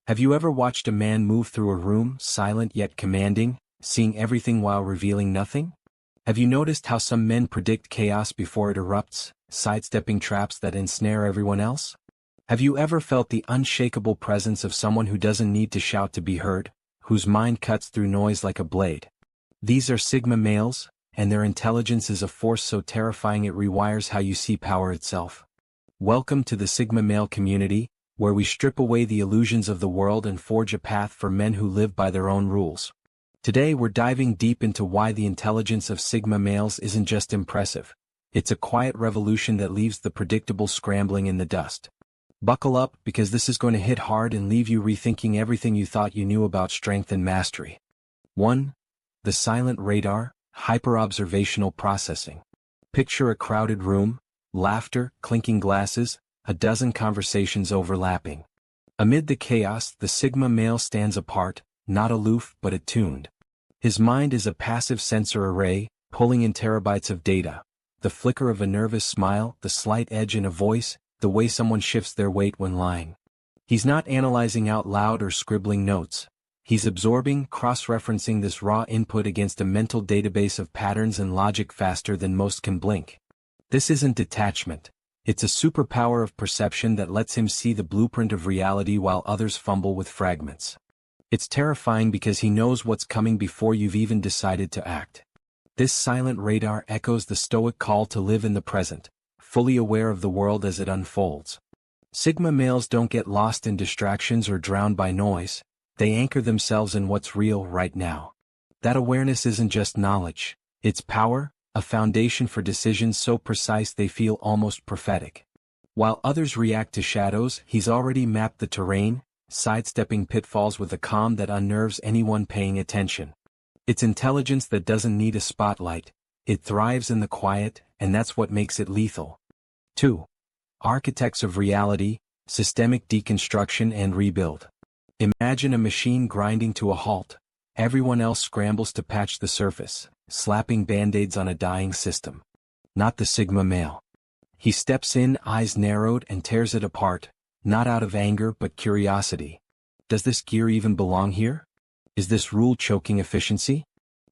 Have you ever watched a man move through a room, silent yet commanding, seeing everything while revealing nothing? Have you noticed how some men predict chaos before it erupts, sidestepping traps that ensnare everyone else? Have you ever felt the unshakable presence of someone who doesn't need to shout to be heard, whose mind cuts through noise like a blade? These are Sigma males, and their intelligence is a force so terrifying it rewires how you see power itself. Welcome to the Sigma male community, where we strip away the illusions of the world and forge a path for men who live by their own rules. Today we're diving deep into why the intelligence of Sigma males isn't just impressive. It's a quiet revolution that leaves the predictable scrambling in the dust. Buckle up, because this is going to hit hard and leave you rethinking everything you thought you knew about strength and mastery. 1. The silent radar, hyper-observational processing. Picture a crowded room, laughter, clinking glasses, a dozen conversations overlapping. Amid the chaos, the Sigma male stands apart, not aloof but attuned. His mind is a passive sensor array, pulling in terabytes of data. The flicker of a nervous smile, the slight edge in a voice, the way someone shifts their weight when lying. He's not analyzing out loud or scribbling notes. He's absorbing, cross-referencing this raw input against a mental database of patterns and logic faster than most can blink. This isn't detachment. It's a superpower of perception that lets him see the blueprint of reality while others fumble with fragments. It's terrifying because he knows what's coming before you've even decided to act. This silent radar echoes the Stoic call to live in the present, fully aware of the world as it unfolds. Sigma males don't get lost in distractions or drowned by noise. They anchor themselves in what's real right now. That awareness isn't just knowledge, it's power, a foundation for decisions so precise they feel almost prophetic. While others react to shadows, he's already mapped the terrain, sidestepping pitfalls with a calm that unnerves anyone paying attention. It's intelligence that doesn't need a spotlight. It thrives in the quiet, and that's what makes it lethal. 2. Architects of reality, systemic deconstruction and rebuild. Imagine a machine grinding to a halt. Everyone else scrambles to patch the surface, slapping band-aids on a dying system. Not the Sigma male. He steps in, eyes narrowed, and tears it apart, not out of anger but curiosity. Does this gear even belong here? Is this rule choking efficiency?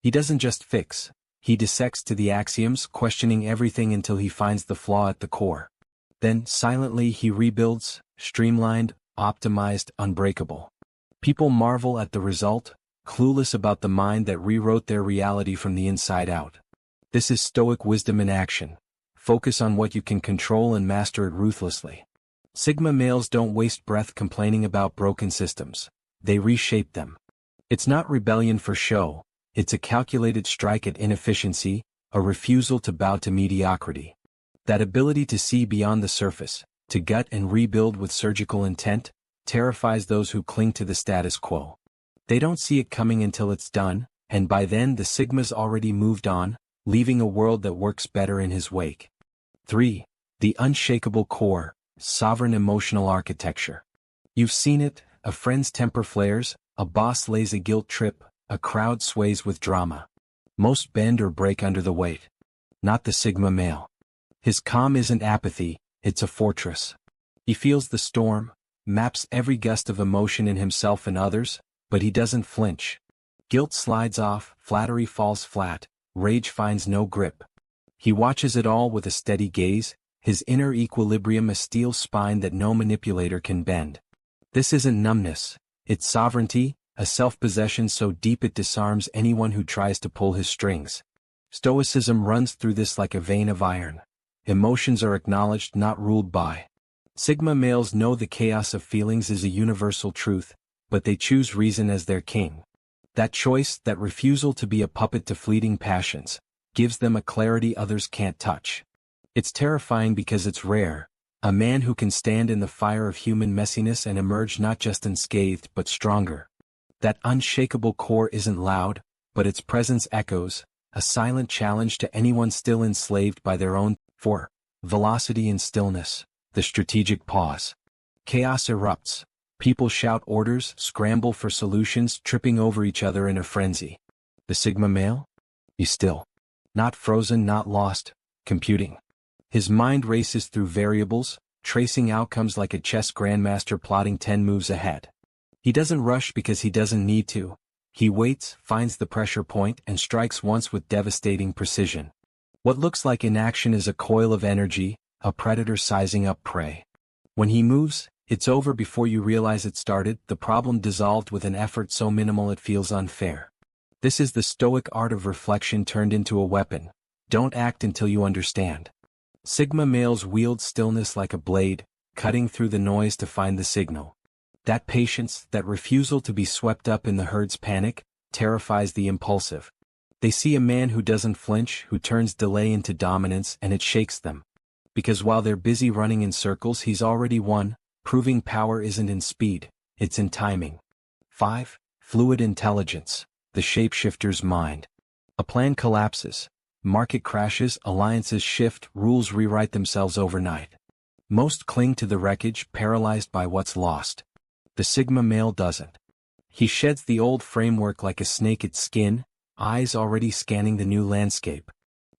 He doesn't just fix. He dissects to the axioms, questioning everything until he finds the flaw at the core. Then, silently, he rebuilds, streamlined, optimized, unbreakable. People marvel at the result, clueless about the mind that rewrote their reality from the inside out. This is Stoic wisdom in action. Focus on what you can control and master it ruthlessly. Sigma males don't waste breath complaining about broken systems. They reshape them. It's not rebellion for show. It's a calculated strike at inefficiency, a refusal to bow to mediocrity. That ability to see beyond the surface, to gut and rebuild with surgical intent, terrifies those who cling to the status quo. They don't see it coming until it's done, and by then the Sigma's already moved on, leaving a world that works better in his wake. 3. The unshakable core, sovereign emotional architecture. You've seen it, a friend's temper flares, a boss lays a guilt trip, a crowd sways with drama. Most bend or break under the weight. Not the Sigma male. His calm isn't apathy, it's a fortress. He feels the storm, maps every gust of emotion in himself and others, but he doesn't flinch. Guilt slides off, flattery falls flat, rage finds no grip. He watches it all with a steady gaze, his inner equilibrium a steel spine that no manipulator can bend. This isn't numbness, it's sovereignty, a self-possession so deep it disarms anyone who tries to pull his strings. Stoicism runs through this like a vein of iron. Emotions are acknowledged, not ruled by. Sigma males know the chaos of feelings is a universal truth, but they choose reason as their king. That choice, that refusal to be a puppet to fleeting passions, gives them a clarity others can't touch. It's terrifying because it's rare, a man who can stand in the fire of human messiness and emerge not just unscathed but stronger. That unshakable core isn't loud, but its presence echoes, a silent challenge to anyone still enslaved by their own. 4. Velocity and stillness, the strategic pause. Chaos erupts. People shout orders, scramble for solutions, tripping over each other in a frenzy. The Sigma male? He's still. Not frozen, not lost, computing. His mind races through variables, tracing outcomes like a chess grandmaster plotting 10 moves ahead. He doesn't rush because he doesn't need to. He waits, finds the pressure point, and strikes once with devastating precision. What looks like inaction is a coil of energy, a predator sizing up prey. When he moves, it's over before you realize it started, the problem dissolved with an effort so minimal it feels unfair. This is the stoic art of reflection turned into a weapon. Don't act until you understand. Sigma males wield stillness like a blade, cutting through the noise to find the signal. That patience, that refusal to be swept up in the herd's panic, terrifies the impulsive. They see a man who doesn't flinch, who turns delay into dominance, and it shakes them. Because while they're busy running in circles, he's already won, proving power isn't in speed, it's in timing. 5. Fluid intelligence, the shapeshifter's mind. A plan collapses. Market crashes, alliances shift, rules rewrite themselves overnight. Most cling to the wreckage, paralyzed by what's lost. The Sigma male doesn't. He sheds the old framework like a snake its skin, eyes already scanning the new landscape.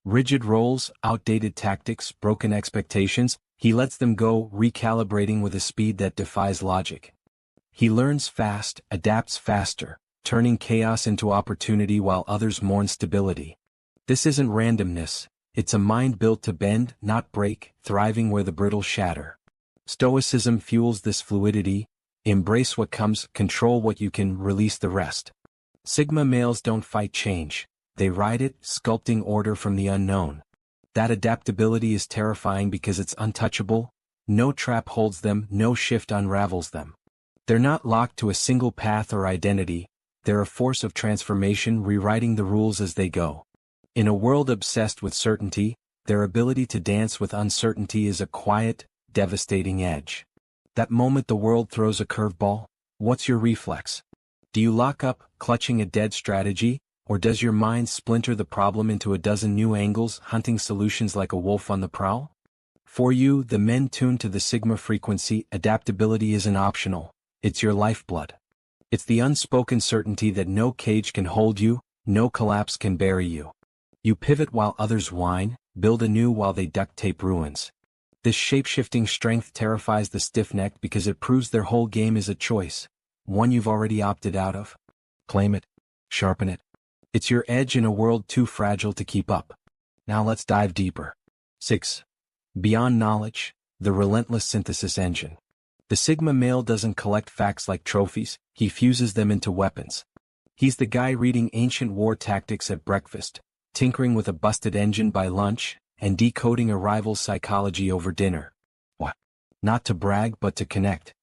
Rigid roles, outdated tactics, broken expectations, he lets them go, recalibrating with a speed that defies logic. He learns fast, adapts faster, turning chaos into opportunity while others mourn stability. This isn't randomness, it's a mind built to bend, not break, thriving where the brittle shatter. Stoicism fuels this fluidity. Embrace what comes, control what you can, release the rest. Sigma males don't fight change, they ride it, sculpting order from the unknown. That adaptability is terrifying because it's untouchable. No trap holds them, no shift unravels them. They're not locked to a single path or identity, they're a force of transformation, rewriting the rules as they go. In a world obsessed with certainty, their ability to dance with uncertainty is a quiet, devastating edge. That moment the world throws a curveball, what's your reflex? Do you lock up, clutching a dead strategy, or does your mind splinter the problem into a dozen new angles, hunting solutions like a wolf on the prowl? For you, the men tuned to the Sigma frequency, adaptability isn't optional, it's your lifeblood. It's the unspoken certainty that no cage can hold you, no collapse can bury you. You pivot while others whine, build anew while they duct tape ruins. This shape-shifting strength terrifies the stiff-necked because it proves their whole game is a choice, one you've already opted out of. Claim it, sharpen it. It's your edge in a world too fragile to keep up. Now let's dive deeper. 6. Beyond knowledge, the relentless synthesis engine. The Sigma male doesn't collect facts like trophies, he fuses them into weapons. He's the guy reading ancient war tactics at breakfast, tinkering with a busted engine by lunch, and decoding a rival's psychology over dinner. What? Not to brag but to connect.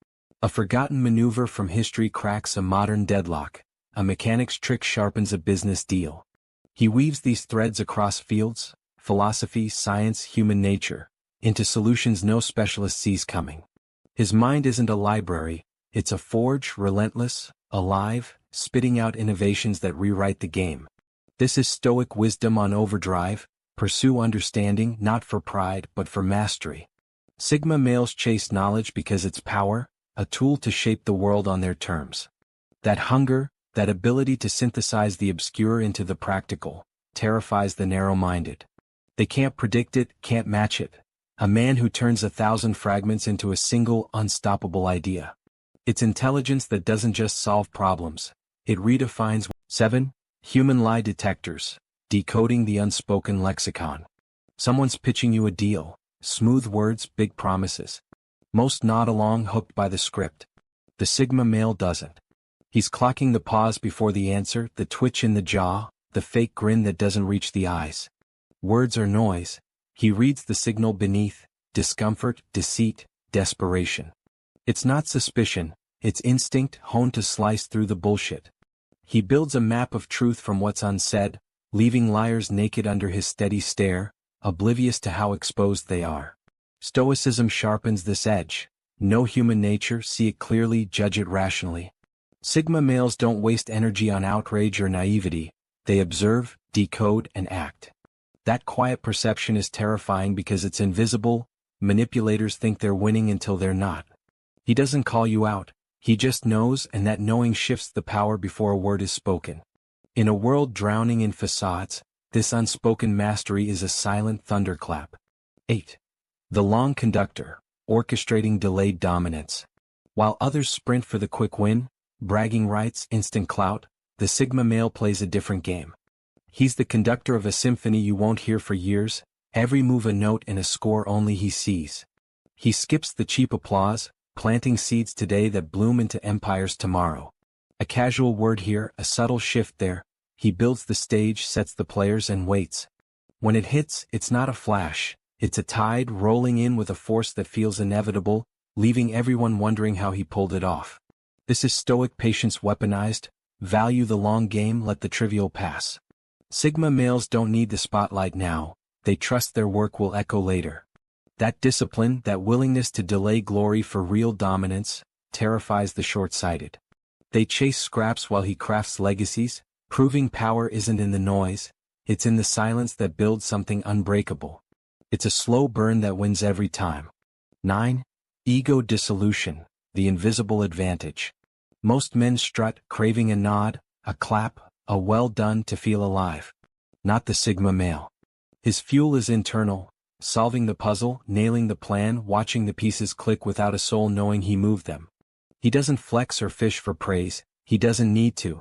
A forgotten maneuver from history cracks a modern deadlock, a mechanic's trick sharpens a business deal. He weaves these threads across fields, philosophy, science, human nature, into solutions no specialist sees coming. His mind isn't a library, it's a forge, relentless, alive, spitting out innovations that rewrite the game. This is stoic wisdom on overdrive. Pursue understanding not for pride but for mastery. Sigma males chase knowledge because it's power, a tool to shape the world on their terms. That hunger, that ability to synthesize the obscure into the practical, terrifies the narrow-minded. They can't predict it, can't match it. A man who turns 1,000 fragments into a single, unstoppable idea. It's intelligence that doesn't just solve problems, it redefines. 7. Human lie detectors. Decoding the unspoken lexicon. Someone's pitching you a deal, smooth words, big promises. Most nod along, hooked by the script. The Sigma male doesn't. He's clocking the pause before the answer, the twitch in the jaw, the fake grin that doesn't reach the eyes. Words are noise. He reads the signal beneath, discomfort, deceit, desperation. It's not suspicion, it's instinct honed to slice through the bullshit. He builds a map of truth from what's unsaid, leaving liars naked under his steady stare, oblivious to how exposed they are. Stoicism sharpens this edge. Know human nature, see it clearly, judge it rationally. Sigma males don't waste energy on outrage or naivety, they observe, decode, and act. That quiet perception is terrifying because it's invisible. Manipulators think they're winning until they're not. He doesn't call you out, he just knows, and that knowing shifts the power before a word is spoken. In a world drowning in facades, this unspoken mastery is a silent thunderclap. 8. The long conductor, orchestrating delayed dominance. While others sprint for the quick win, bragging rights, instant clout. The Sigma male plays a different game. He's the conductor of a symphony you won't hear for years, every move a note in a score only he sees. He skips the cheap applause, planting seeds today that bloom into empires tomorrow. A casual word here, a subtle shift there. He builds the stage, sets the players, and waits. When it hits, it's not a flash, it's a tide rolling in with a force that feels inevitable, leaving everyone wondering how he pulled it off. This is stoic patience weaponized. Value the long game, let the trivial pass. Sigma males don't need the spotlight now, they trust their work will echo later. That discipline, that willingness to delay glory for real dominance, terrifies the short-sighted. They chase scraps while he crafts legacies, proving power isn't in the noise, it's in the silence that builds something unbreakable. It's a slow burn that wins every time. 9. Ego dissolution, the invisible advantage. Most men strut, craving a nod, a clap, a well done to feel alive. Not the Sigma male. His fuel is internal, solving the puzzle, nailing the plan, watching the pieces click without a soul knowing he moved them. He doesn't flex or fish for praise, he doesn't need to.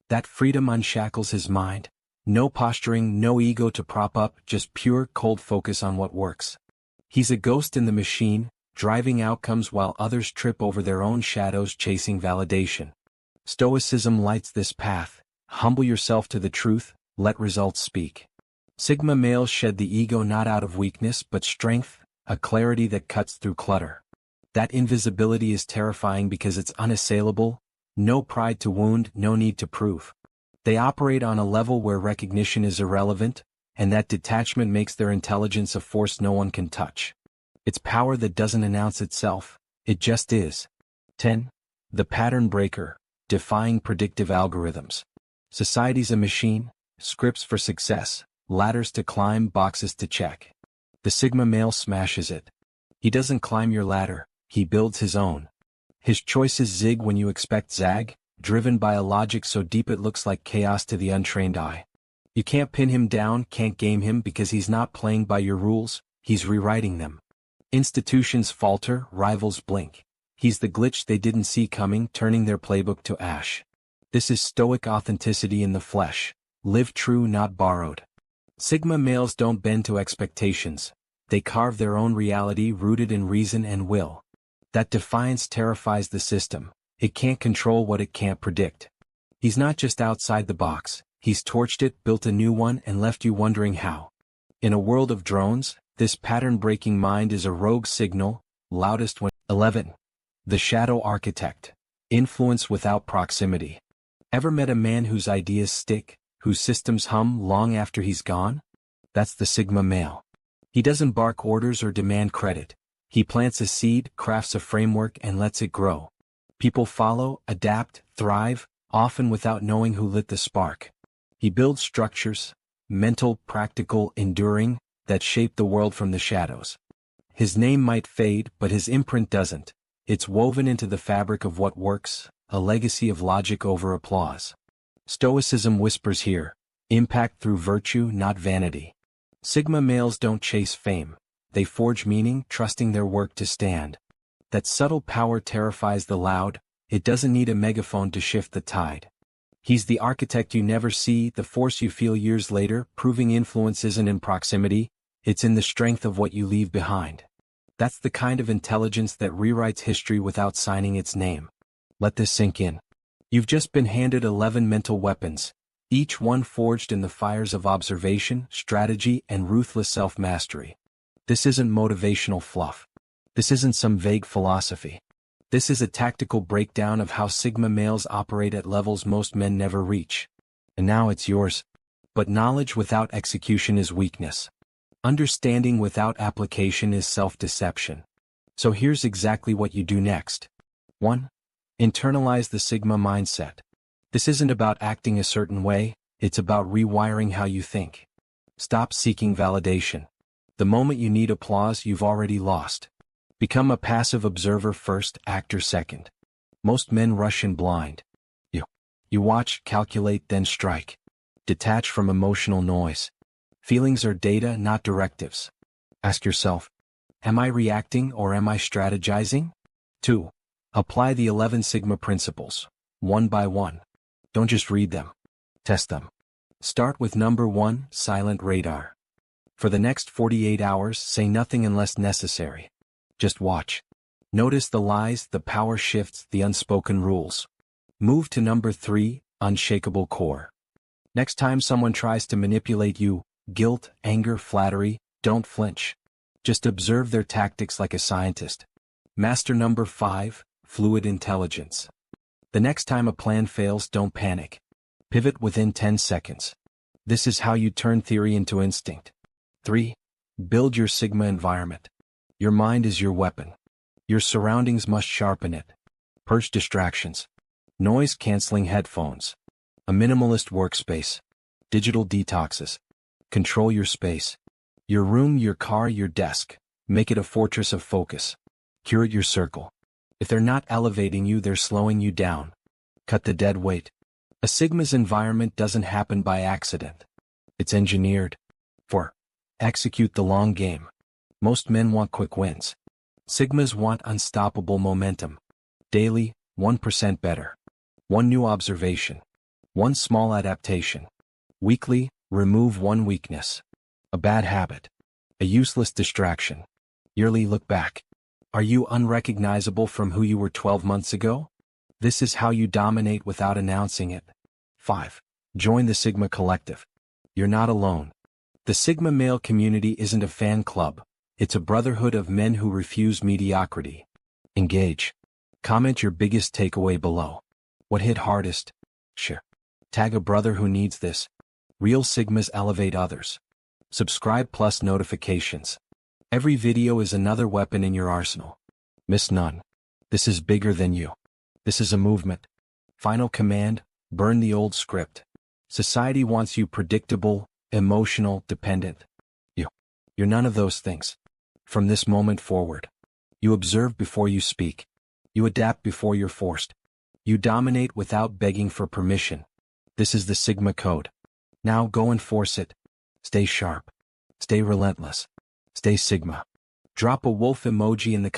That freedom unshackles his mind. No posturing, no ego to prop up, just pure, cold focus on what works. He's a ghost in the machine, driving outcomes while others trip over their own shadows chasing validation. Stoicism lights this path. Humble yourself to the truth, let results speak. Sigma males shed the ego not out of weakness but strength, a clarity that cuts through clutter. That invisibility is terrifying because it's unassailable, no pride to wound, no need to prove. They operate on a level where recognition is irrelevant, and that detachment makes their intelligence a force no one can touch. It's power that doesn't announce itself, it just is. 10. The pattern breaker, defying predictive algorithms. Society's a machine, scripts for success, ladders to climb, boxes to check. The Sigma male smashes it. He doesn't climb your ladder, he builds his own. His choices zig when you expect zag, driven by a logic so deep it looks like chaos to the untrained eye. You can't pin him down, can't game him because he's not playing by your rules, he's rewriting them. Institutions falter, rivals blink. He's the glitch they didn't see coming, turning their playbook to ash. This is stoic authenticity in the flesh. Live true, not borrowed. Sigma males don't bend to expectations. They carve their own reality rooted in reason and will. That defiance terrifies the system. It can't control what it can't predict. He's not just outside the box. He's torched it, built a new one, and left you wondering how. In a world of drones, this pattern-breaking mind is a rogue signal, loudest when. 11. The shadow architect. Influence without proximity. Ever met a man whose ideas stick, whose systems hum long after he's gone? That's the Sigma male. He doesn't bark orders or demand credit. He plants a seed, crafts a framework, and lets it grow. People follow, adapt, thrive, often without knowing who lit the spark. He builds structures, mental, practical, enduring, that shape the world from the shadows. His name might fade, but his imprint doesn't. It's woven into the fabric of what works, a legacy of logic over applause. Stoicism whispers here, impact through virtue, not vanity. Sigma males don't chase fame. They forge meaning, trusting their work to stand. That subtle power terrifies the loud, it doesn't need a megaphone to shift the tide. He's the architect you never see, the force you feel years later, proving influence isn't in proximity, it's in the strength of what you leave behind. That's the kind of intelligence that rewrites history without signing its name. Let this sink in. You've just been handed 11 mental weapons, each one forged in the fires of observation, strategy, and ruthless self-mastery. This isn't motivational fluff. This isn't some vague philosophy. This is a tactical breakdown of how Sigma males operate at levels most men never reach. And now it's yours. But knowledge without execution is weakness. Understanding without application is self-deception. So here's exactly what you do next. 1. Internalize the Sigma mindset. This isn't about acting a certain way, it's about rewiring how you think. Stop seeking validation. The moment you need applause, you've already lost. Become a passive observer first, actor second. Most men rush in blind. You watch, calculate, then strike. Detach from emotional noise. Feelings are data, not directives. Ask yourself, am I reacting or am I strategizing? 2. Apply the 11 Sigma principles. one by one. Don't just read them. Test them. Start with number 1, silent radar. For the next 48 hours, say nothing unless necessary. Just watch. Notice the lies, the power shifts, the unspoken rules. Move to number 3, unshakable core. Next time someone tries to manipulate you, guilt, anger, flattery, don't flinch. Just observe their tactics like a scientist. Master number 5, fluid intelligence. The next time a plan fails, don't panic. Pivot within 10 seconds. This is how you turn theory into instinct. 3. Build your Sigma environment. Your mind is your weapon. Your surroundings must sharpen it. Purge distractions. Noise-canceling headphones. A minimalist workspace. Digital detoxes. Control your space. Your room, your car, your desk. Make it a fortress of focus. Curate your circle. If they're not elevating you, they're slowing you down. Cut the dead weight. A Sigma's environment doesn't happen by accident. It's engineered. 4. Execute the long game. Most men want quick wins. Sigmas want unstoppable momentum. Daily, 1% better. One new observation. One small adaptation. Weekly, remove one weakness. A bad habit. A useless distraction. Yearly, look back. Are you unrecognizable from who you were 12 months ago? This is how you dominate without announcing it. 5. Join the Sigma Collective. You're not alone. The Sigma male community isn't a fan club. It's a brotherhood of men who refuse mediocrity. Engage. Comment your biggest takeaway below. What hit hardest? Share. Tag a brother who needs this. Real Sigmas elevate others. Subscribe plus notifications. Every video is another weapon in your arsenal. Miss none. This is bigger than you. This is a movement. Final command, burn the old script. Society wants you predictable, emotional, dependent. You're none of those things. From this moment forward, you observe before you speak. You adapt before you're forced. You dominate without begging for permission. This is the Sigma code. Now go enforce it. Stay sharp. Stay relentless. Stay Sigma. Drop a wolf emoji in the